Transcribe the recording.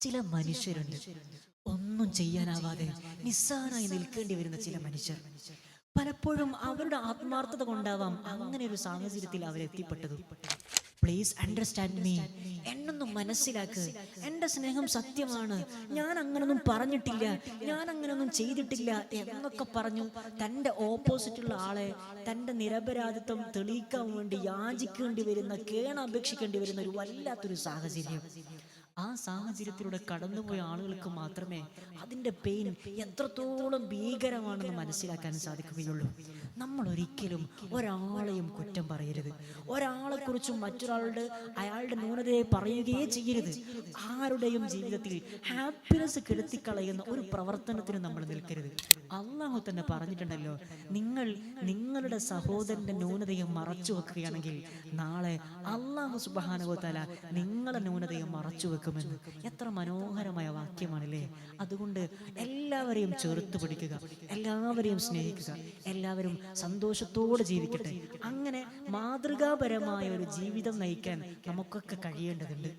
ചില മനുഷ്യരുണ്ട്, ഒന്നും ചെയ്യാനാവാതെ നിസ്സാരമായി നിൽക്കേണ്ടി വരുന്ന ചില മനുഷ്യർ. പലപ്പോഴും അവരുടെ ആത്മാർത്ഥത കൊണ്ടാവാം അങ്ങനെ ഒരു സാഹചര്യത്തിൽ അവരെത്തിപ്പെട്ടത്. പ്ലീസ് അണ്ടർസ്റ്റാൻഡ് മീ, എന്നൊന്നും മനസ്സിലാക്ക്, എൻ്റെ സ്നേഹം സത്യമാണ്, ഞാൻ അങ്ങനൊന്നും പറഞ്ഞിട്ടില്ല, ഞാൻ അങ്ങനൊന്നും ചെയ്തിട്ടില്ല എന്നൊക്കെ പറഞ്ഞു തൻ്റെ ഓപ്പോസിറ്റുള്ള ആളെ തൻ്റെ നിരപരാധിത്വം തെളിയിക്കാൻ വേണ്ടി യാചിക്കേണ്ടി വരുന്ന, കേണപേക്ഷിക്കേണ്ടി വരുന്ന ഒരു വല്ലാത്തൊരു സാഹചര്യം. ആ സാഹചര്യത്തിലൂടെ കടന്നുപോയ ആളുകൾക്ക് മാത്രമേ അതിൻ്റെ പെയിൻ എത്രത്തോളം ഭീകരമാണെന്ന് മനസ്സിലാക്കാൻ സാധിക്കുകയുള്ളൂ. നമ്മൾ ഒരിക്കലും ഒരാളെയും കുറ്റം പറയരുത്, ഒരാളെക്കുറിച്ചും അയാളുടെ ന്യൂനതയെ പറയുകയേ ചെയ്യരുത്. ആരുടെയും ജീവിതത്തിൽ ഹാപ്പിനെസ് കെടുത്തിക്കളയുന്ന ഒരു പ്രവർത്തനത്തിന് നമ്മൾ നിൽക്കരുത്. അള്ളാഹു തന്നെ പറഞ്ഞിട്ടുണ്ടല്ലോ, നിങ്ങളുടെ സഹോദരന്റെ ന്യൂനതയെ മറച്ചു വെക്കുകയാണെങ്കിൽ നാളെ അള്ളാഹു സുബ്ഹാനഹു വ തആല നിങ്ങളുടെ ന്യൂനതയെ മറച്ചു വെക്കുമെന്ന്. എത്ര മനോഹരമായ വാക്യമാണല്ലേ. അതുകൊണ്ട് എല്ലാവരെയും ചേർത്ത് പിടിക്കുക, എല്ലാവരെയും സ്നേഹിക്കുക, എല്ലാവരും സന്തോഷത്തോടെ ജീവിക്കട്ടെ. അങ്ങനെ മാതൃകാപരമായ ഒരു ജീവിതം നയിക്കാൻ നമുക്കൊക്കെ കഴിയേണ്ടതുണ്ട്.